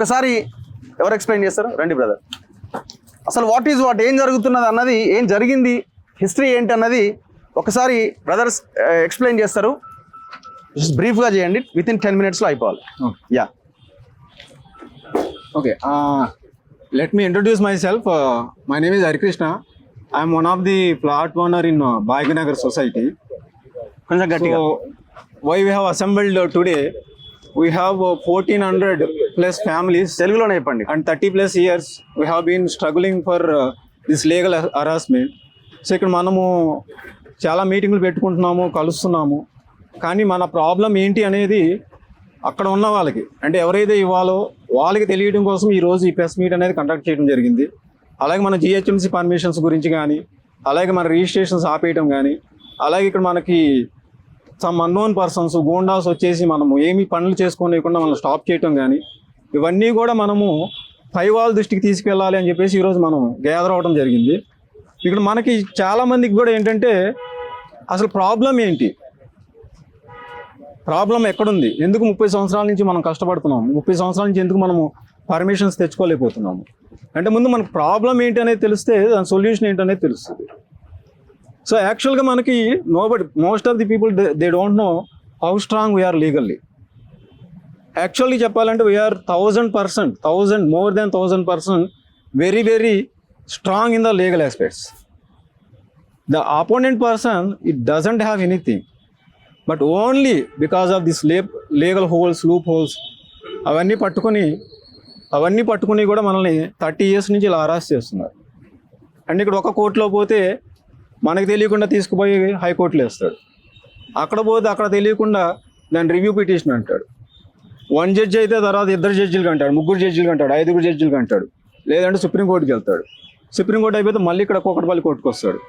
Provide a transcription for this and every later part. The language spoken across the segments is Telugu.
ఒకసారి ఎవరు ఎక్స్ప్లెయిన్ చేస్తారు? రండి బ్రదర్. అసలు వాట్ ఏం జరుగుతున్నది అన్నది, ఏం జరిగింది, హిస్టరీ ఏంటి అన్నది ఒకసారి బ్రదర్స్ ఎక్స్ప్లెయిన్ చేస్తారు. జస్ట్ బ్రీఫ్గా చేయండి, విత్ ఇన్ 10 minutes అయిపోవాలి. Yeah, okay. Let me introduce myself. My name is Hari Krishna. I am one of the plot owner in Bhagyanagar society. కొంచెం గట్టిగా. So, why we have assembled today? We have 1400 plus families తెలుగులోనే చెప్పండి. and 30 plus years we have been struggling for this legal harassment. So ఇక్కడ మనము చాలా మీటింగ్లు పెట్టుకుంటున్నాము, కలుస్తున్నాము, కానీ మన ప్రాబ్లం ఏంటి అనేది అక్కడ ఉన్న వాళ్ళకి, అంటే ఎవరైతే ఇవ్వాలో వాళ్ళకి తెలియడం కోసం ఈరోజు ఈ ప్రెస్ మీట్ అనేది కండక్ట్ చేయడం జరిగింది. అలాగే మన జిహెచ్ఎంసీ పర్మిషన్స్ గురించి కానీ, అలాగే మన రిజిస్ట్రేషన్స్ ఆపేయడం కానీ, అలాగే ఇక్కడ మనకి సమ్ అన్నోన్ పర్సన్స్ గూండాస్ వచ్చేసి మనము ఏమీ పనులు చేసుకోలేకుండా మనం స్టాప్ చేయటం కానీ, ఇవన్నీ కూడా మనము పై వాళ్ళ దృష్టికి తీసుకెళ్ళాలి అని చెప్పేసి ఈరోజు మనం గ్యాదర్ అవ్వడం జరిగింది. ఇక్కడ మనకి చాలామందికి కూడా ఏంటంటే అసలు ప్రాబ్లం ఏంటి, ప్రాబ్లం ఎక్కడుంది, ఎందుకు 30 సంవత్సరాల నుంచి మనం కష్టపడుతున్నాము, 30 సంవత్సరాల నుంచి ఎందుకు మనము పర్మిషన్స్ తెచ్చుకోలేకపోతున్నాము అంటే ముందు మనకు ప్రాబ్లం ఏంటి అనేది తెలిస్తే దాని సొల్యూషన్ ఏంటి అనేది తెలుస్తుంది. సో యాక్చువల్గా మనకి most of the people they don't know how strong we're legally. Actually చెప్పాలంటే we're 1000%, more than 1000% very very strong in the legal aspects. The opponent person it doesn't have anything, but only because of this legal holes, loopholes అవన్నీ పట్టుకుని కూడా మనల్ని 30 years నుంచి ఇలా హరాస్ చేస్తున్నారు. అంటే ఇక్కడ ఒక కోర్టులో పోతే మనకు తెలియకుండా తీసుకుపోయి హైకోర్టులో వేస్తాడు, అక్కడ పోతే అక్కడ తెలియకుండా దాన్ని రివ్యూ పిటిషన్ అంటాడు. 1 judge అయితే తర్వాత 2 judges అంటాడు, 3 judges అంటాడు, 5 judges అంటాడు, లేదంటే సుప్రీంకోర్టుకి వెళ్తాడు. సుప్రీంకోర్టు అయిపోతే మళ్ళీ ఇక్కడ కూకట్పల్లి కోర్టుకు వస్తాడు.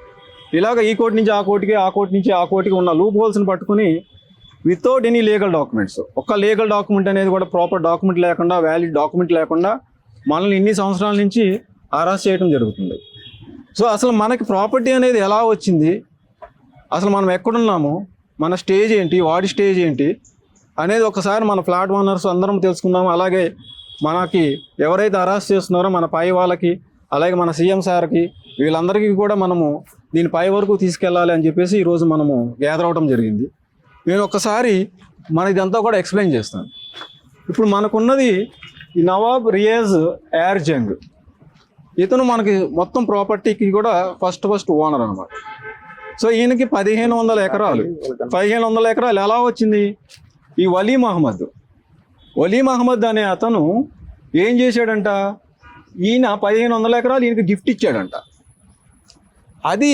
ఇలాగ ఈ కోర్టు నుంచి ఆ కోర్టుకి, ఆ కోర్టు నుంచి ఆ కోర్టుకి ఉన్న లూప్ హోల్స్ని పట్టుకుని వితౌట్ ఎనీ లీగల్ డాక్యుమెంట్స్, ఒక్క లీగల్ డాక్యుమెంట్ అనేది కూడా ప్రాపర్ డాక్యుమెంట్ లేకుండా, వ్యాలిడ్ డాక్యుమెంట్ లేకుండా మనల్ని ఇన్ని సంవత్సరాల నుంచి అరెస్ట్ చేయడం జరుగుతుంది. సో అసలు మనకి ప్రాపర్టీ అనేది ఎలా వచ్చింది, అసలు మనం ఎక్కడున్నాము, మన స్టేజ్ ఏంటి, వాడి స్టేజ్ ఏంటి అనేది ఒకసారి మన ఫ్లాట్ ఓనర్స్ అందరం తెలుసుకున్నాము. అలాగే మనకి ఎవరైతే అరెస్ట్ చేస్తున్నారో మన పై వాళ్ళకి, అలాగే మన సీఎం సార్కి, వీళ్ళందరికీ కూడా మనము దీని పై వరకు తీసుకెళ్ళాలి అని చెప్పేసి ఈరోజు మనము గ్యాదర్ అవడం జరిగింది. నేను ఒక్కసారి మన ఇదంతా కూడా ఎక్స్ప్లెయిన్ చేస్తాను. ఇప్పుడు మనకున్నది ఈ నవాబ్ రియాజ్ ఎయిర్ జంగ్. ఇతను మనకి మొత్తం ప్రాపర్టీకి కూడా ఫస్ట్ ఓనర్ అనమాట. సో ఈయనకి 1500 ఎకరాలు, 1500 ఎకరాలు ఎలా వచ్చింది? ఈ వలీ మహమ్మద్ అనే అతను ఏం చేశాడంట, ఈయన 1500 ఎకరాలు ఈయనకి గిఫ్ట్ ఇచ్చాడంట. అది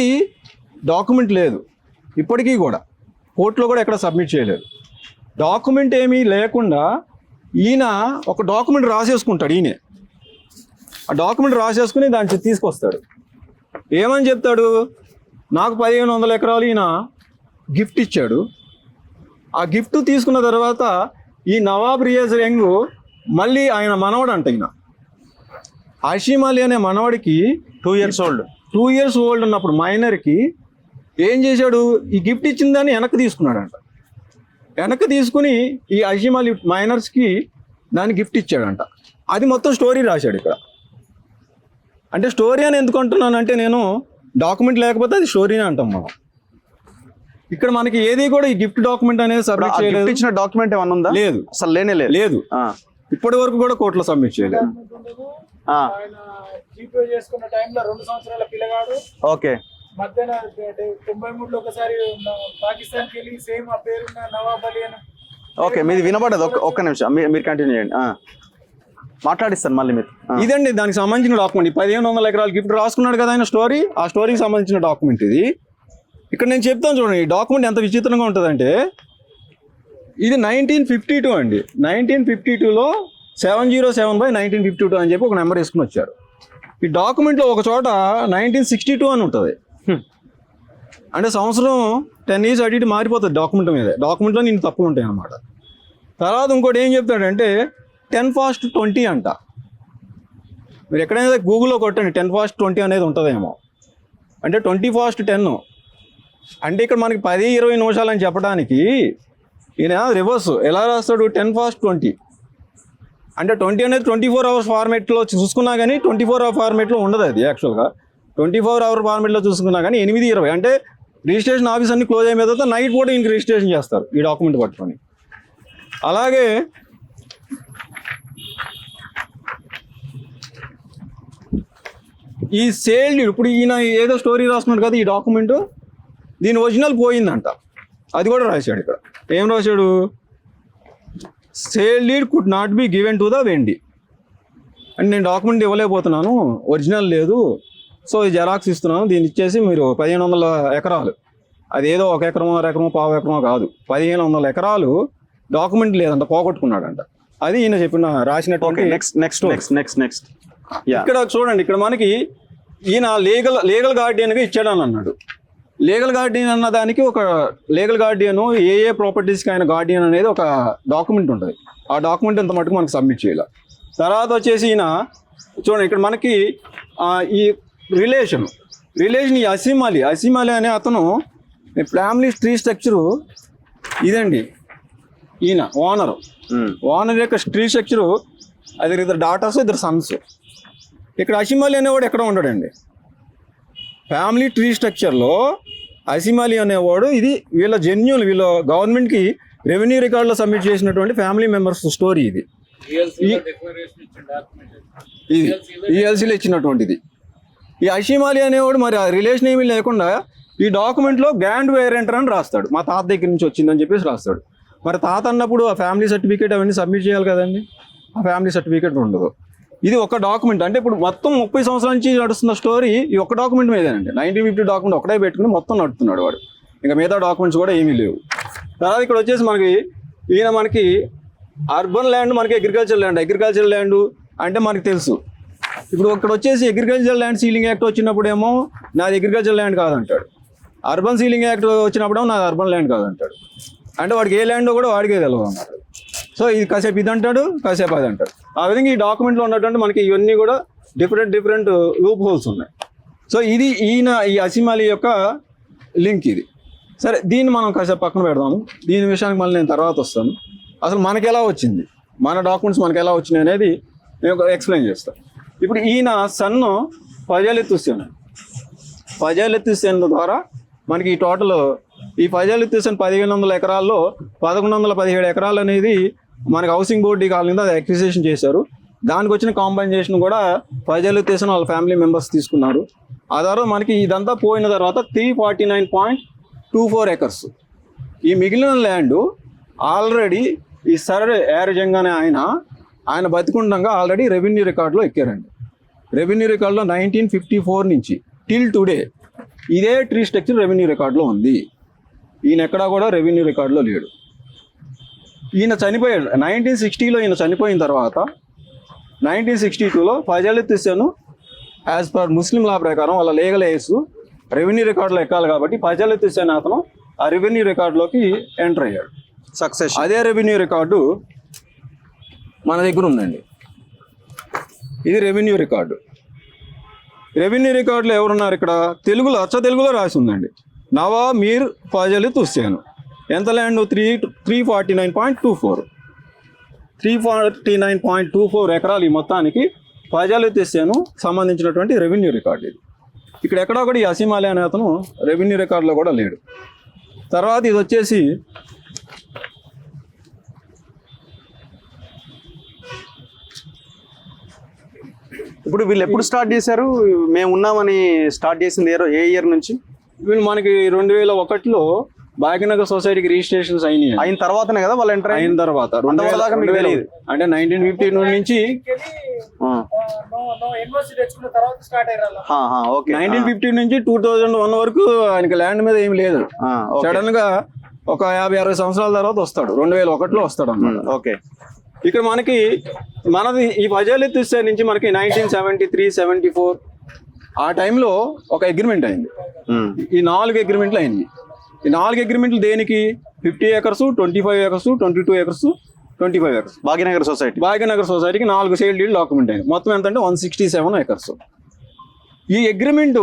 డాక్యుమెంట్ లేదు, ఇప్పటికీ కూడా కోర్టులో కూడా ఎక్కడ సబ్మిట్ చేయలేదు. డాక్యుమెంట్ ఏమీ లేకుండా ఈయన ఒక డాక్యుమెంట్ రాసేసుకుంటాడు. ఈయనే ఆ డాక్యుమెంట్ రాసేసుకుని దాన్ని తీసుకొస్తాడు. ఏమని చెప్తాడు, నాకు 1500 ఎకరాలు ఈయన గిఫ్ట్ ఇచ్చాడు. ఆ గిఫ్ట్ తీసుకున్న తర్వాత ఈ నవాబ్ రియాజ్ జంగ్ మళ్ళీ ఆయన మనవడు అంట, ఈయన హషీమ్ అలీ అనే మనవడికి 2 years old ఉన్నప్పుడు మైనర్కి ఏం చేశాడు, ఈ గిఫ్ట్ ఇచ్చిన దాన్ని వెనక్కి తీసుకున్నాడంట. వెనక్కి తీసుకుని ఈ హషీమ్ అలీ మైనర్స్కి దాన్ని గిఫ్ట్ ఇచ్చాడంట. అది మొత్తం స్టోరీ రాశాడు ఇక్కడ. అంటే స్టోరీ అని ఎందుకు అంటున్నానంటే, నేను డాక్యుమెంట్ లేకపోతే అది స్టోరీనే అంటాం మనం. ఇక్కడ మనకి ఏది కూడా ఈ గిఫ్ట్ డాక్యుమెంట్ అనేది సబ్మిట్ చేయలేదు. ఇచ్చిన డాక్యుమెంట్ ఏమన్నా ఉందా? లేదు, అసలు లేదు. ఇప్పటి వరకు కూడా కోర్టులో సబ్మిట్ చేయలేదు. ఓకే, మధ్యాహ్నం 93లో ఒకసారి పాకిస్తాన్కి వెళ్ళి సేమ్ ఆ పేరున్న నవాబ్ అలీ అని. ఓకే, మీది వినబడదు. ఒక్క నిమిషం మీరు కంటిన్యూ చేయండి, మాట్లాడిస్తాను మళ్ళీ మీరు. ఇదండి దానికి సంబంధించిన డాక్యుమెంట్. 1500 ఎకరాలు గిఫ్ట్ రాసుకున్నాడు కదా ఆయన స్టోరీ, ఆ స్టోరీకి సంబంధించిన డాక్యుమెంట్ ఇది. ఇక్కడ నేను చెప్తాను చూడండి, ఈ డాక్యుమెంట్ ఎంత విచిత్రంగా ఉంటుందంటే, ఇది 1952 అండి. 1952లో 707/1952 అని చెప్పి ఒక నెంబర్ వేసుకుని వచ్చారు. ఈ డాక్యుమెంట్లో ఒక చోట 1962 అని ఉంటుంది. అంటే సంవత్సరం 10 years అటు ఇటు మారిపోతుంది డాక్యుమెంట్ మీద. డాక్యుమెంట్లో నేను తప్పులు ఉంటాయి అన్నమాట. తర్వాత ఇంకోటి ఏం చెప్తాడంటే 10:20 అంట. మీరు ఎక్కడైనా గూగుల్లో కొట్టండి 10:20 అనేది ఉంటుందేమో. అంటే 20:10. అంటే ఇక్కడ మనకి 10-20 నిమిషాలు అని చెప్పడానికి ఈయన రివర్స్ ఎలా రాస్తాడు, 10:20. అంటే 20 అనేది 24 అవర్స్ ఫార్మేట్లో చూసుకున్నా కానీ 24 అవర్ ఫార్మేట్లో ఉండదు అది యాక్చువల్గా. 24 అవర్ ఫార్మేట్లో చూసుకున్నా కానీ 8/20 అంటే రిజిస్ట్రేషన్ ఆఫీస్ అన్ని క్లోజ్ అయిన తర్వాత నైట్ పూట ఇంక రిజిస్ట్రేషన్ చేస్తారు ఈ డాక్యుమెంట్ పట్టుకొని. అలాగే ఈ సేల్ డీడ్ ఇప్పుడు ఈయన ఏదో స్టోరీ రాస్తున్నాడు కదా ఈ డాక్యుమెంట్, దీని ఒరిజినల్ పోయిందంట, అది కూడా రాశాడు ఇక్కడ. ఏం రాశాడు? Sale deed could not be given to the vendee. అంటే నేను డాక్యుమెంట్ ఇవ్వలేకపోతున్నాను, ఒరిజినల్ లేదు, సో ఈ జెరాక్స్ ఇస్తున్నాను, దీన్ని ఇచ్చేసి మీరు 1500 ఎకరాలు, అదేదో 1 ఎకరమో 1 ఎకరమో 1/2 ఎకరమో కాదు, 1500 ఎకరాలు డాక్యుమెంట్ లేదంట, పోగొట్టుకున్నాడంట. అది ఈయన చెప్పిన రాసినటువంటి. నెక్స్ట్ ఇక్కడ చూడండి, ఇక్కడ మనకి ఈయన లీగల్ గార్డియన్గా ఇచ్చాడని అన్నాడు. లీగల్ గార్డియన్ అన్న దానికి ఒక లీగల్ గార్డియన్ ఏ ప్రాపర్టీస్కి ఆయన గార్డియన్ అనేది ఒక డాక్యుమెంట్ ఉంటుంది. ఆ డాక్యుమెంట్ ఇంత మటుకు మనకు సబ్మిట్ చేయాలి. తర్వాత వచ్చేసి ఈయన చూడండి, ఇక్కడ మనకి ఈ రిలేషన్ ఈ అసీమాలి అనే అతను ఫ్యామిలీ ట్రీ స్ట్రక్చరు ఇదండి. ఈయన ఓనర్ యొక్క ట్రీ స్ట్రక్చరు, అది 2 డాటర్స్ 2 సన్స్. ఇక్కడ అసీమాలి అనేవాడు ఎక్కడ ఉండడండి. ఫ్యామిలీ ట్రీ స్ట్రక్చర్లో అసీమాలి అనేవాడు ఇది వీళ్ళ గవర్నమెంట్కి రెవెన్యూ రికార్డులో సబ్మిట్ చేసినటువంటి ఫ్యామిలీ మెంబర్స్ స్టోరీ ఇది. ఈఎల్సీలో ఇచ్చినటువంటిది. ఈ అసీమాలి అనేవాడు మరి ఆ రిలేషన్ ఏమీ లేకుండా ఈ డాక్యుమెంట్లో గ్రాండ్ వేరెంటర్ అని రాస్తాడు, మా తాత దగ్గర నుంచి వచ్చిందని చెప్పేసి రాస్తాడు. మరి తాత అన్నప్పుడు ఆ ఫ్యామిలీ సర్టిఫికేట్ అవన్నీ సబ్మిట్ చేయాలి కదండి, ఆ ఫ్యామిలీ సర్టిఫికేట్ ఉండదు. ఇది ఒక డాక్యుమెంట్. అంటే ఇప్పుడు మొత్తం 30 సంవత్సరాల నుంచి నడుస్తున్న స్టోరీ ఈ ఒక్క డాక్యుమెంట్ మీదేనండి. 1950 డాక్యుమెంట్ ఒకటే పెట్టుకుని మొత్తం నడుపుతున్నాడు వాడు, ఇంకా మిగతా డాక్యుమెంట్స్ కూడా ఏమీ లేవు. తర్వాత ఇక్కడ వచ్చేసి మనకి అర్బన్ ల్యాండ్, మనకి అగ్రికల్చర్ ల్యాండ్ అంటే మనకి తెలుసు. ఇప్పుడు ఇక్కడ వచ్చేసి అగ్రికల్చర్ ల్యాండ్ సీలింగ్ యాక్ట్ వచ్చినప్పుడు ఏమో నాది అగ్రికల్చర్ ల్యాండ్ కాదంటాడు, అర్బన్ సీలింగ్ యాక్ట్ వచ్చినప్పుడేమో నాది అర్బన్ ల్యాండ్ కాదంటాడు. అంటే వాడికి ఏ ల్యాండ్ కూడా వాడికే తెలియదు అన్నాడు. సో ఇది కాసేపు ఇది అంటాడు, కాసేపు అది అంటాడు. ఆ విధంగా ఈ డాక్యుమెంట్లో ఉన్నటువంటి మనకి ఇవన్నీ కూడా డిఫరెంట్ లూప్ హోల్స్ ఉన్నాయి. సో ఇది ఈ అసీమాలి యొక్క లింక్ ఇది. సరే, దీన్ని మనం కాసేపు పక్కన పెడదాము. దీని విషయానికి మళ్ళీ నేను తర్వాత వస్తాను. అసలు మనకి ఎలా వచ్చింది, మన డాక్యుమెంట్స్ మనకి ఎలా వచ్చినాయి అనేది నేను ఎక్స్ప్లెయిన్ చేస్తాను. ఇప్పుడు ఈయన సన్ను పజాలెత్తుసేన్ ద్వారా మనకి ఈ టోటల్ ఈ పజాలెత్తుసేన్ 1500 ఎకరాల్లో 1117 ఎకరాలు అనేది మనకి హౌసింగ్ బోర్డు కాలనీ అది అక్విజిషన్ చేశారు. దానికి వచ్చిన కాంపెన్సేషన్ కూడా పజాలెత్తుసేన్ వాళ్ళ ఫ్యామిలీ మెంబర్స్ తీసుకున్నారు. ఆ తర్వాత మనకి ఇదంతా పోయిన తర్వాత 349.24 ఎకర్స్ ఈ మిగిలిన ల్యాండ్ ఆల్రెడీ ఈ సర్ ఏరజంగానే ఆయన బతికుండగా ఆల్రెడీ రెవెన్యూ రికార్డులో ఎక్కారండి. రెవెన్యూ రికార్డులో 1954 నుంచి టిల్ టుడే ఇదే ట్రీ స్ట్రక్చర్ రెవెన్యూ రికార్డులో ఉంది. ఈయన ఎక్కడా కూడా రెవెన్యూ రికార్డులో లేడు. ఈయన చనిపోయాడు 1960లో. ఈయన చనిపోయిన తర్వాత 1962లో పజాలెత్తుసేన్ యాజ్ పర్ ముస్లిం లా ప్రకారం వాళ్ళ లీగల్ ఏజ్ రెవెన్యూ రికార్డులో ఎక్కాలి కాబట్టి పజాలెత్తుసేన్ అతను ఆ రెవెన్యూ రికార్డులోకి ఎంటర్ అయ్యాడు. సక్సెస్. అదే రెవెన్యూ రికార్డు మన దగ్గర ఉందండి. ఇది రెవెన్యూ రికార్డు. రెవెన్యూ రికార్డులో ఎవరున్నారు ఇక్కడ? తెలుగులో రాసి ఉందండి, నవా మీర్ పజాలెత్తుసేన్. ఎంత ల్యాండ్? 349.24 ఎకరాలు ఈ మొత్తానికి పజాలెత్తుసేన్ సంబంధించినటువంటి రెవెన్యూ రికార్డు ఇది. ఇక్కడ ఎక్కడా కూడా ఈ అసీమాలి అనే అతను రెవెన్యూ రికార్డులో కూడా లేడు. తర్వాత ఇది వచ్చేసి ఇప్పుడు వీళ్ళు ఎప్పుడు స్టార్ట్ చేశారు? మేము ఉన్నామని స్టార్ట్ చేసింది ఏ ఇయర్ నుంచి? వీళ్ళు మనకి 2001లో భాగ్యనగర్ సొసైటీకి రిజిస్ట్రేషన్స్ అయిన తర్వాతనే కదా వాళ్ళు ఎంటర్ అయిన తర్వాత 2000 అంటే 1950 నుంచి 1950 నుంచి 2001 వరకు ఆయనకి ల్యాండ్ మీద ఏమి లేదు. సడన్ గా ఒక 50-60 సంవత్సరాల తర్వాత వస్తాడు, 2001లో వస్తాడు అన్నమాట. ఓకే. ఇక్కడ మనది ఈ పజాలెత్తుసేన్ నుంచి మనకి 1973-74 ఆ టైంలో ఒక అగ్రిమెంట్ అయింది. ఈ 4 అగ్రిమెంట్లు అయింది. ఈ 4 అగ్రిమెంట్లు దేనికి? 50 acres, 25 acres, 22 acres, 25 acres. Bhagyanagar సొసైటీకి 4 సేల్ డీడ్ డాక్యుమెంట్ అయింది. మొత్తం ఎంత అంటే 167 ఎకర్స్. ఈ అగ్రిమెంటు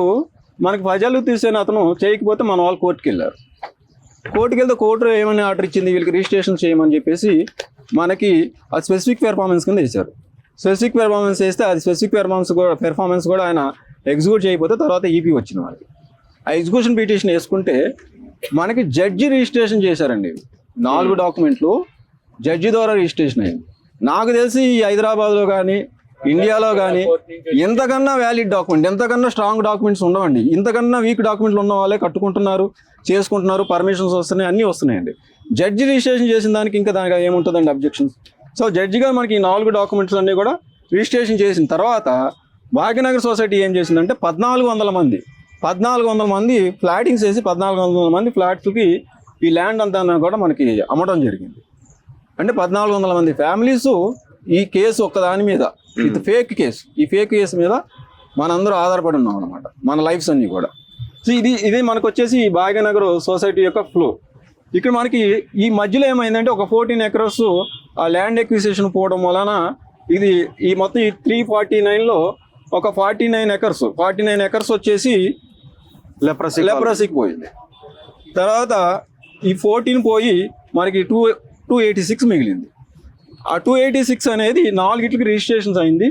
మనకి పజాలెత్తుసేన్ అతను చేయకపోతే మన వాళ్ళు కోర్టుకి వెళ్ళారు. కోర్టుకి వెళ్తే కోర్టు ఏమని ఆర్డర్ ఇచ్చింది, వీళ్ళకి రిజిస్ట్రేషన్ చేయమని చెప్పేసి మనకి అది స్పెసిఫిక్ పెర్ఫార్మెన్స్ కింద ఇచ్చారు. స్పెసిఫిక్ పెర్ఫార్మెన్స్ చేస్తే అది స్పెసిఫిక్ పెర్ఫార్మెన్స్ కూడా ఆయన ఎగ్జిక్యూట్ చేయకపోతే తర్వాత ఈపీ వచ్చింది మనకి. ఆ ఎగ్జిక్యూషన్ పిటిషన్ వేసుకుంటే మనకి జడ్జి రిజిస్ట్రేషన్ చేశారండి. 4 డాక్యుమెంట్లు జడ్జి ద్వారా రిజిస్ట్రేషన్ అయింది. నాకు తెలిసి ఈ హైదరాబాద్లో కానీ ఇండియాలో కానీ ఇంతకన్నా వ్యాలిడ్ డాక్యుమెంట్, ఎంతకన్నా స్ట్రాంగ్ డాక్యుమెంట్స్ ఉండవండి. ఇంతకన్నా వీక్ డాక్యుమెంట్లు ఉన్న వాళ్ళే కట్టుకుంటున్నారు, చేసుకుంటున్నారు, పర్మిషన్స్ వస్తున్నాయి, అన్నీ వస్తున్నాయండి. జడ్జి రిజిస్ట్రేషన్ చేసిన దానికి ఇంకా దానికి ఏముంటుందండి అబ్జెక్షన్స్. సో జడ్జిగా మనకి ఈ 4 డాక్యుమెంట్స్ అన్నీ కూడా రిజిస్ట్రేషన్ చేసిన తర్వాత భాగ్యనగర్ సొసైటీ ఏం చేసిందంటే 1400 మంది ఫ్లాటింగ్స్ వేసి 1400 మంది ఫ్లాట్స్కి ఈ ల్యాండ్ అంతా కూడా మనకి అమ్మడం జరిగింది. అంటే 1400 మంది ఫ్యామిలీస్ ఈ కేసు ఒక్కదాని మీద, ఇది ఫేక్ కేసు, ఈ ఫేక్ కేసు మీద మనందరూ ఆధారపడి ఉన్నాం అనమాట, మన లైఫ్స్ అన్నీ కూడా. సో ఇది మనకు వచ్చేసి ఈ భాగ్యనగర్ సొసైటీ యొక్క ఫ్లో. ఇక్కడ మనకి ఈ మధ్యలో ఏమైందంటే ఒక 14 acres ఆ ల్యాండ్ ఎక్విజిషన్ పోవడం వలన ఇది ఈ మొత్తం ఈ 349లో ఒక 49 acres వచ్చేసి లెప్రసీకి పోయింది. తర్వాత ఈ 14 పోయి మనకి 286 మిగిలింది. ఆ 286 అనేది 4 రిజిస్ట్రేషన్స్ అయింది.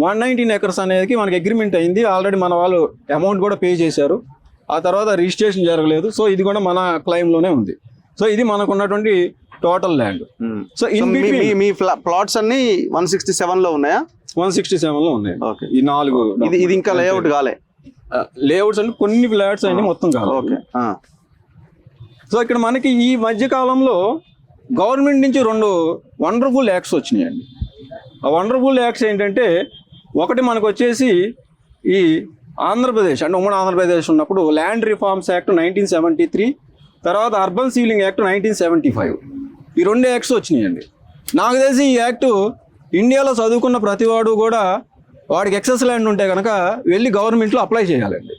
119 acres అనేది మనకి అగ్రిమెంట్ అయింది. ఆల్రెడీ మన వాళ్ళు అమౌంట్ కూడా పే చేశారు. ఆ తర్వాత రిజిస్ట్రేషన్ జరగలేదు. సో ఇది కూడా మన క్లైమ్లోనే ఉంది. సో ఇది మనకు ఉన్నటువంటి టోటల్ ల్యాండ్. సో మీ ప్లాట్స్ అన్ని 167లో ఉన్నాయా? 167లో ఉన్నాయి. ఓకే. ఈ 4 ఇది ఇంకా లేఅవుట్ కాలే, లేఅవుట్స్ అంటే కొన్ని ఫ్లాట్స్ అన్ని మొత్తం కాదు. ఓకే. సో ఇక్కడ మనకి ఈ మధ్య కాలంలో గవర్నమెంట్ నుంచి 2 వండర్ఫుల్ యాక్ట్స్ వచ్చినాయండి. ఆ వండర్ఫుల్ యాక్ట్స్ ఏంటంటే, ఒకటి మనకు వచ్చేసి ఈ ఆంధ్రప్రదేశ్ అంటే ఉమ్మడి ఆంధ్రప్రదేశ్ ఉన్నప్పుడు ల్యాండ్ రిఫార్మ్స్ యాక్ట్ 1973, తర్వాత అర్బన్ సీలింగ్ యాక్ట్ 1975, ఈ 2 యాక్ట్స్ వచ్చినాయండి. నాకు తెలిసి ఈ యాక్ట్ ఇండియాలో చదువుకున్న ప్రతివాడు కూడా వాడికి ఎక్సెస్ ల్యాండ్ ఉంటే కనుక వెళ్ళి గవర్నమెంట్లో అప్లై చేయాలండి.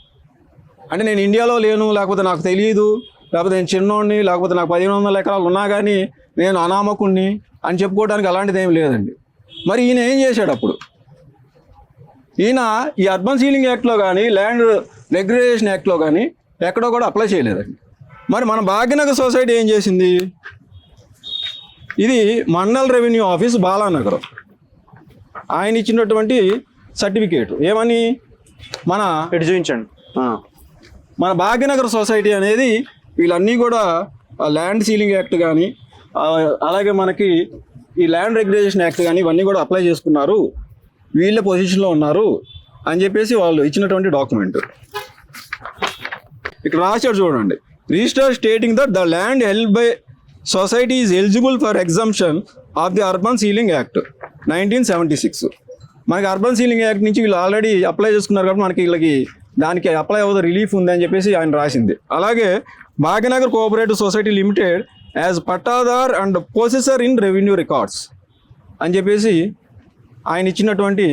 అంటే నేను ఇండియాలో లేను, లేకపోతే నాకు తెలియదు, లేకపోతే నేను చిన్నోడిని, లేకపోతే నాకు 1500 ఎకరాలు ఉన్నా కానీ నేను అనామకుణ్ణి అని చెప్పుకోవడానికి అలాంటిది ఏం లేదండి. మరి ఈయన ఏం చేశాడు అప్పుడు? ఈయన ఈ అర్బన్ సీలింగ్ యాక్ట్లో కానీ ల్యాండ్ రెగ్యులేషన్ యాక్ట్లో కానీ ఎక్కడో కూడా అప్లై చేయలేదండి. మరి మన భాగ్యనగర్ సొసైటీ ఏం చేసింది? ఇది మండల్ రెవెన్యూ ఆఫీస్ బాలానగరం ఆయన ఇచ్చినటువంటి సర్టిఫికేట్ ఏమని ఇటు చూపించండి. మన భాగ్యనగర్ సొసైటీ అనేది వీళ్ళన్నీ కూడా ల్యాండ్ సీలింగ్ యాక్ట్ కానీ అలాగే మనకి ఈ ల్యాండ్ రెగ్యులేషన్ యాక్ట్ కానీ ఇవన్నీ కూడా అప్లై చేసుకున్నారు, వీళ్ళ పొజిషన్లో ఉన్నారు అని చెప్పేసి వాళ్ళు ఇచ్చినటువంటి డాక్యుమెంట్. ఇక్కడ రాశాడు చూడండి, register stating that the land held by society is eligible for exemption of the urban ceiling act 1976. మనకి అర్బన్ సీలింగ్ యాక్ట్ నుంచి వీళ్ళు ఆల్రెడీ అప్లై చేసుకున్నారు కాబట్టి మనకి వీళ్ళకి దానికి అప్లై అవ్వదు, రిలీఫ్ ఉంది అని చెప్పేసి ఆయన రాసింది. అలాగే Bhagyanagar cooperative society limited as pattadar and possessor in revenue records అని చెప్పేసి ఆయన ఇచ్చినటువంటి,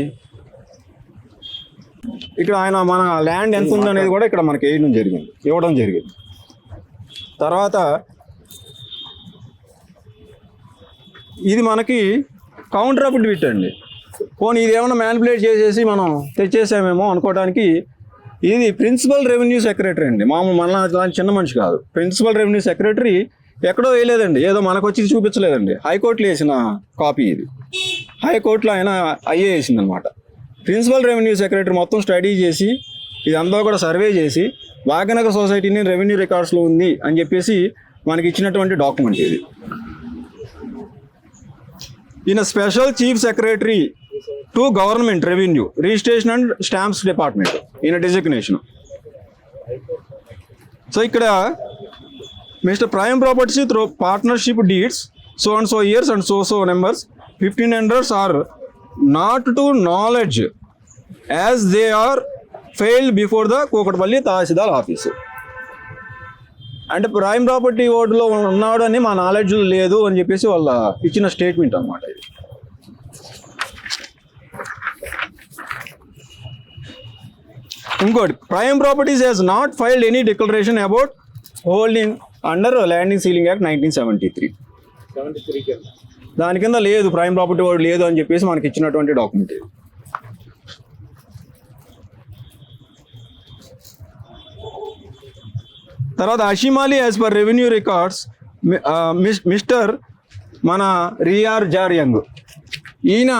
ఇక్కడ ఆయన మన ల్యాండ్ ఎంత ఉందనేది కూడా ఇక్కడ మనకి ఇవ్వడం జరిగింది. తర్వాత ఇది మనకి కౌంటర్ అఫిడవిట్ అండి. పోనీ ఇది ఏమైనా మ్యానిపులేట్ చేసేసి మనం తెచ్చేసామేమో అనుకోవడానికి, ఇది ప్రిన్సిపల్ రెవెన్యూ సెక్రటరీ అండి. మన చిన్న మనిషి కాదు, ప్రిన్సిపల్ రెవెన్యూ సెక్రటరీ ఎక్కడో వేయలేదండి, ఏదో మనకు వచ్చి చూపించలేదండి, హైకోర్టులో వేసిన కాపీ ఇది. హైకోర్టులో ఆయన అయ్యే వేసింది అనమాట. ప్రిన్సిపల్ రెవెన్యూ సెక్రటరీ మొత్తం స్టడీ చేసి ఇదంతా కూడా సర్వే చేసి భాగ్యనగర్ సొసైటీని రెవెన్యూ రికార్డ్స్లో ఉంది అని చెప్పేసి మనకి ఇచ్చినటువంటి డాక్యుమెంట్ ఇది. ఈయన special chief secretary to government revenue registration and stamps department ఈయన డిజిగ్నేషన్. సో ఇక్కడ Mr prime properties through partnership deeds so and so years and so numbers 1500 are not to knowledge as they are failed before the Kukatpally tahsildar office. అంటే ప్రైమ్ ప్రాపర్టీ ఓటులో ఉన్నాడు అని మా నాలెడ్జ్ లేదు అని చెప్పేసి వాళ్ళ ఇచ్చిన స్టేట్మెంట్ అనమాట ఇది. ఇంకోటి, prime properties has not filed any declaration about holding under landing ceiling act 1973. దాని కింద లేదు, ప్రైమ్ ప్రాపర్టీ ఓటు లేదు అని చెప్పేసి మనకి ఇచ్చినటువంటి డాక్యుమెంట్ ఇది. తర్వాత Hashim Ali as per revenue records Mr మన రియార్ జార్యంగ్ ఈయన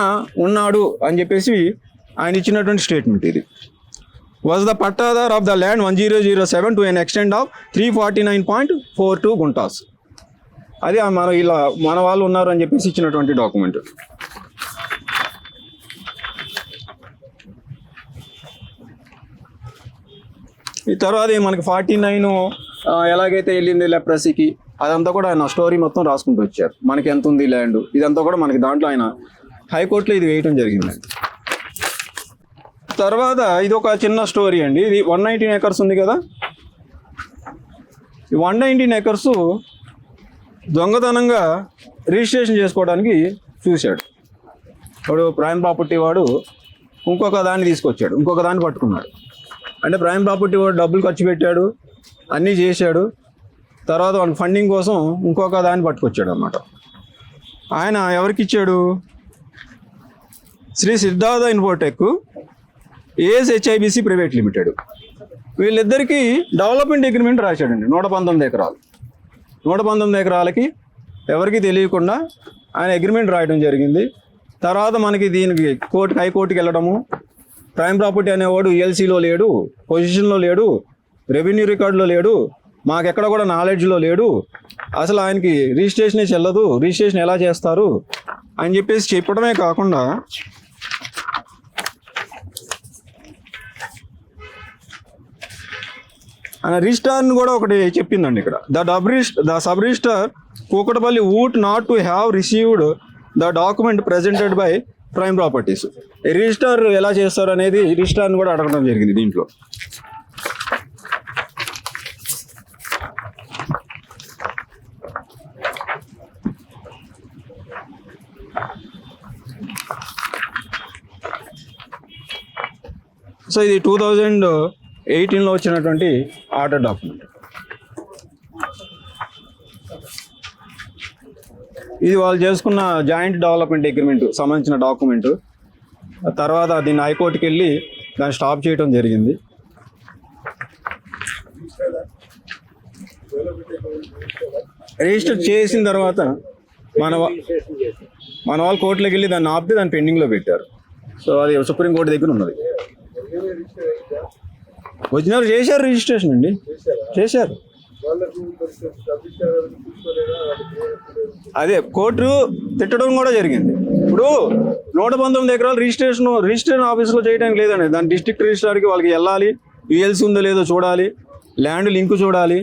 ఉన్నాడు అని చెప్పేసి ఆయన ఇచ్చినటువంటి స్టేట్మెంట్ ఇది. Was the pattadar of the land 1007 to an extent of 349.42 guntas. అది మన వాళ్ళు ఉన్నారు అని చెప్పేసి ఇచ్చినటువంటి డాక్యుమెంట్. ఈ తర్వాత మనకి 49 ఎలాగైతే వెళ్ళింది లెప్రసీకి, అదంతా కూడా ఆయన స్టోరీ మొత్తం రాసుకుంటూ వచ్చారు. మనకి ఎంత ఉంది ల్యాండ్, ఇదంతా కూడా మనకి దాంట్లో ఆయన హైకోర్టులో ఇది వేయటం జరిగిందండి. తర్వాత ఇది ఒక చిన్న స్టోరీ అండి. ఇది 119 acres ఉంది కదా, ఈ 119 acres దొంగతనంగా రిజిస్ట్రేషన్ చేసుకోవడానికి చూశాడు. వాడు ప్రైమ్ ప్రాపర్టీ వాడు ఇంకొక దాన్ని తీసుకొచ్చాడు, ఇంకొక దాన్ని పట్టుకున్నాడు. అంటే ప్రైమ్ ప్రాపర్టీ వాడు డబ్బులు ఖర్చు పెట్టాడు, అన్నీ చేశాడు. తర్వాత వాడు ఫండింగ్ కోసం ఇంకొక దాన్ని పట్టుకొచ్చాడు అన్నమాట. ఆయన ఎవరికి ఇచ్చాడు? Shri Siddhartha Infotech ASHIBC private limited, వీళ్ళిద్దరికీ డెవలప్మెంట్ అగ్రిమెంట్ రాశాడండి. 119 ఎకరాలు, 119 ఎకరాలకి ఎవరికి తెలియకుండా ఆయన అగ్రిమెంట్ రాయడం జరిగింది. తర్వాత మనకి దీనికి హైకోర్టుకి వెళ్ళడము, ప్రైమ్ ప్రాపర్టీ అనేవాడు ఈఎల్సీలో లేడు, పొజిషన్లో లేడు, రెవెన్యూ రికార్డులో లేడు, మాకెక్కడ కూడా నాలెడ్జ్లో లేడు, అసలు ఆయనకి రిజిస్ట్రేషనే చెల్లదు, రిజిస్ట్రేషన్ ఎలా చేస్తారు అని చెప్పేసి చెప్పడమే కాకుండా ఆయన రిజిస్టార్ని కూడా ఒకటి చెప్పిందండి ఇక్కడ. The sub registrar Kukatpally would not to have received the document presented by prime properties. Registrar ఎలా చేస్తారు అనేది రిజిస్టార్ని కూడా అడగడం జరిగింది దీంట్లో. సో ఇది 2018లో వచ్చినటువంటి ఆర్డర్ డాక్యుమెంట్. ఇది వాళ్ళు చేసుకున్న జాయింట్ డెవలప్మెంట్ అగ్రిమెంట్ సంబంధించిన డాక్యుమెంట్. తర్వాత దీన్ని హైకోర్టుకి వెళ్ళి దాన్ని స్టాప్ చేయడం జరిగింది. రిజిస్టర్ చేసిన తర్వాత మన వాళ్ళు కోర్టులోకి వెళ్ళి దాన్ని ఆపితే దాన్ని పెండింగ్లో పెట్టారు. సో అది సుప్రీంకోర్టు దగ్గర ఉన్నది. ఒరిజినల్ చేశారు, రిజిస్ట్రేషన్ అండి చేశారు. అదే కోర్టు తిట్టడం కూడా జరిగింది. ఇప్పుడు 119 ఎకరాలు రిజిస్ట్రేషన్ ఆఫీస్లో చేయడానికి లేదండి. దాని డిస్ట్రిక్ట్ రిజిస్ట్రార్కి వాళ్ళకి వెళ్ళాలి, యూఎల్సీ ఉందో లేదో చూడాలి, ల్యాండ్ లింక్ చూడాలి.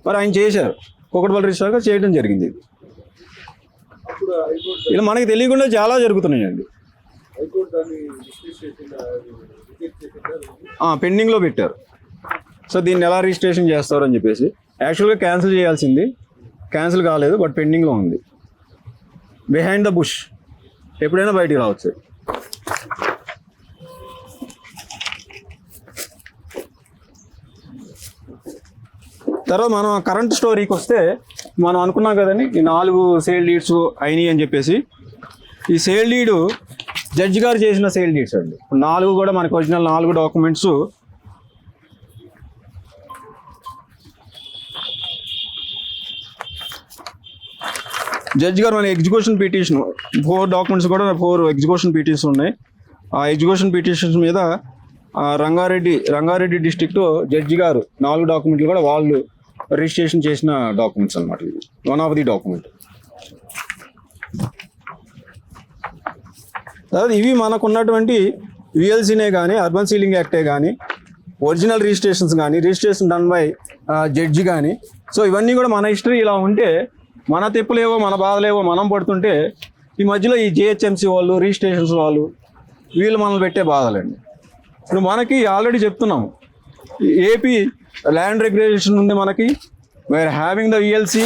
మరి ఆయన చేశారు, కూకట్పల్లి రిజిస్ట్రార్గా చేయడం జరిగింది. ఇలా మనకి తెలియకుండా చాలా జరుగుతున్నాయండి. పెండింగ్లో పెట్టారు. సో దీన్ని ఎలా రిజిస్ట్రేషన్ చేస్తారు అని చెప్పేసి యాక్చువల్గా క్యాన్సిల్ చేయాల్సింది, క్యాన్సిల్ కాలేదు, బట్ పెండింగ్లో ఉంది. బిహైండ్ ద బుష్, ఎప్పుడైనా బయటికి రావచ్చు. తర్వాత మనం కరెంట్ స్టోరీకి వస్తే, మనం అనుకున్నాం కదండి ఈ 4 సేల్ డీడ్స్ అయినాయి అని చెప్పేసి. ఈ సేల్ డీడు జడ్జి గారు చేసిన సేల్ డీడ్స్ అండి. 4 కూడా మనకు ఒరిజినల్ 4 డాక్యుమెంట్స్ జడ్జి గారు మన ఎగ్జిక్యూషన్ పిటిషన్ 4 డాక్యుమెంట్స్ కూడా 4 ఎగ్జిక్యూషన్ పిటిషన్స్ ఉన్నాయి. ఆ ఎగ్జిక్యూషన్ పిటిషన్స్ మీద రంగారెడ్డి డిస్ట్రిక్ట్ జడ్జి గారు 4 డాక్యుమెంట్లు కూడా వాళ్ళు రిజిస్ట్రేషన్ చేసిన డాక్యుమెంట్స్ అన్నమాట. ఇది వన్ ఆఫ్ ది డాక్యుమెంట్. తర్వాత ఇవి మనకున్నటువంటి విఎల్సీనే కానీ, అర్బన్ సీలింగ్ యాక్టే కానీ, ఒరిజినల్ రిజిస్ట్రేషన్స్ కానీ, రిజిస్ట్రేషన్ డన్ బై జడ్జి కానీ. సో ఇవన్నీ కూడా మన హిస్టరీ ఇలా ఉంటే, మన తెప్పులేవో మన బాధలేవో మనం పడుతుంటే, ఈ మధ్యలో ఈ జిహెచ్ఎంసీ వాళ్ళు, రిజిస్ట్రేషన్స్ వాళ్ళు, వీళ్ళు మనల్ని పెట్టే బాధలండి. ఇప్పుడు మనకి ఆల్రెడీ చెప్తున్నాము, ఏపీ ల్యాండ్ రెగ్యులేషన్ ఉంది మనకి. We are having the ELC,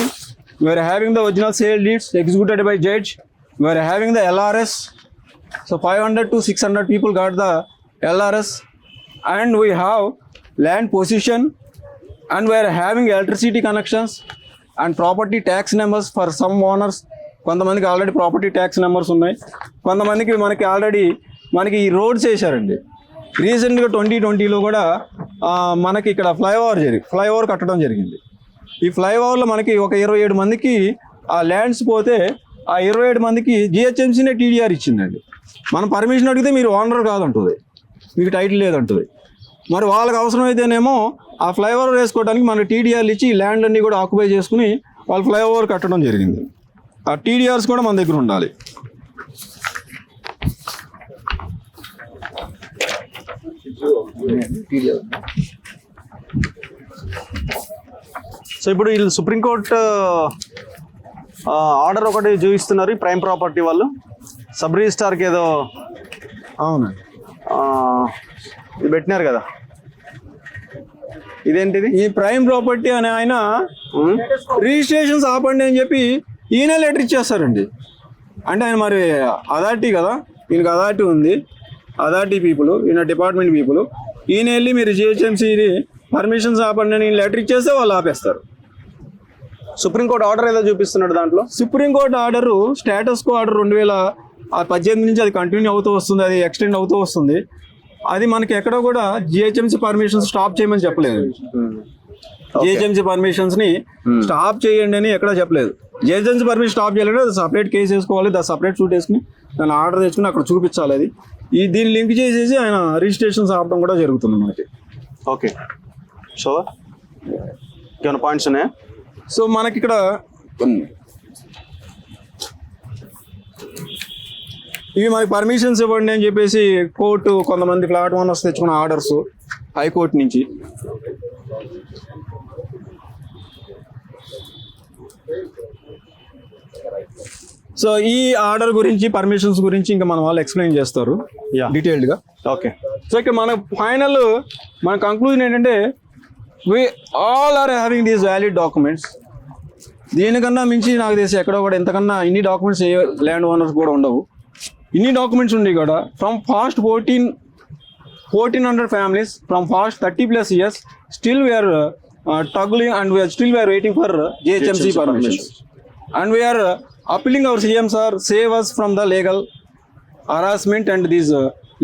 we are having the original sale deeds executed by judge, we are having the LRS. So 500 to 600 people got the LRS, and we have land possession, and we are having electricity connections and property tax numbers for some owners. కొంతమందికి ఆల్రెడీ ప్రాపర్టీ ట్యాక్స్ నెంబర్స్ ఉన్నాయి, కొంతమందికి మనకి ఆల్రెడీ ఈ రోడ్స్ వేశారండి. రీసెంట్గా 2020లో కూడా మనకి ఇక్కడ ఫ్లైఓవర్ కట్టడం జరిగింది. ఈ ఫ్లైఓవర్లో మనకి ఒక 27 మందికి ఆ ల్యాండ్స్ పోతే ఆ 27 మందికి జిహెచ్ఎంసీనే టీడీఆర్ ఇచ్చిందండి. మనం పర్మిషన్ అడిగితే మీరు ఓనర్ కాదంటుంది, మీకు టైటిల్ లేదంటుంది. మరి వాళ్ళకి అవసరమైతేనేమో ఆ ఫ్లైఓవర్ వేసుకోవడానికి మన టీడీఆర్లు ఇచ్చి ఈ ల్యాండ్ అన్నీ కూడా ఆక్యుపై చేసుకుని వాళ్ళు ఫ్లైఓవర్ కట్టడం జరిగింది. ఆ టీడీఆర్స్ కూడా మన దగ్గర ఉండాలి. సో ఇప్పుడు వీళ్ళు సుప్రీంకోర్టు ఆర్డర్ ఒకటి చూపిస్తున్నారు, ఈ ప్రైమ్ ప్రాపర్టీ వాళ్ళు సబ్ రిజిస్ట్రార్కి ఏదో అవునండి. ఇది పెట్టినారు కదా, ఇదేంటిది? ఈ ప్రైమ్ ప్రాపర్టీ అనే ఆయన రిజిస్ట్రేషన్స్ ఆపండి అని చెప్పి ఈయన లెటర్ ఇచ్చేస్తారండి. అంటే ఆయన మరి అథారిటీ కదా, ఈయనకి అథారిటీ ఉంది, అథారిటీ పీపుల్, ఈయన డిపార్ట్మెంట్ పీపుల్. ఈయన వెళ్ళి మీరు జిహెచ్ఎంసీని పర్మిషన్స్ ఆపండి అని లెటర్ ఇచ్చేస్తే వాళ్ళు ఆపేస్తారు. సుప్రీంకోర్టు ఆర్డర్ ఏదో చూపిస్తున్నాడు దాంట్లో. Supreme court order status quo order 2018 నుంచి అది కంటిన్యూ అవుతూ వస్తుంది, అది ఎక్స్టెండ్ అవుతూ వస్తుంది. అది మనకి ఎక్కడ కూడా జిహెచ్ఎంసీ పర్మిషన్స్ స్టాప్ చేయమని చెప్పలేదు. జిహెచ్ఎంసీ పర్మిషన్స్ని స్టాప్ చేయండి అని ఎక్కడ చెప్పలేదు. జిహెచ్ఎంసీ పర్మిషన్ స్టాప్ చేయాలంటే అది సపరేట్ కేసు వేసుకోవాలి, దాని సపరేట్ షూట్ వేసుకుని దాన్ని ఆర్డర్ తెచ్చుకుని అక్కడ చూపించాలి. అది దీన్ని లింక్ చేసేసి ఆయన రిజిస్ట్రేషన్స్ ఆపడం కూడా జరుగుతుంది మనకి. ఓకే, సో ఏమైనా పాయింట్స్ ఉన్నాయా? సో మనకి ఇక్కడ ఇవి మనకి పర్మిషన్స్ ఇవ్వండి అని చెప్పేసి కోర్టు కొంతమంది ఫ్లాట్ ఓనర్స్ తెచ్చుకున్న ఆర్డర్స్ హైకోర్టు నుంచి. సో ఈ ఆర్డర్ గురించి, పర్మిషన్స్ గురించి ఇంకా మన వాళ్ళు ఎక్స్ప్లెయిన్ చేస్తారు డీటెయిల్డ్గా. ఓకే, సో ఇక్కడ మన ఫైనల్ మన కంక్లూజన్ ఏంటంటే we all are having these valid documents. దీనికన్నా మించి నాకు తెలిసి ఎక్కడో కూడా ఇంతకన్నా ఇన్ని డాక్యుమెంట్స్ ఏ ల్యాండ్ ఓనర్స్ కూడా ఉండవు. ఇన్ని డాక్యుమెంట్స్ ఉండి కూడా from past 1400 families from past 30+ years still we are struggling and we are waiting for GHMC permissions. And we are appealing our CM sir, save us from the legal harassment and these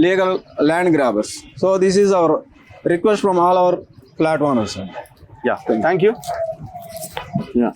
legal land grabbers. So this is our request from all our flat owners. yeah, thank you. Yeah.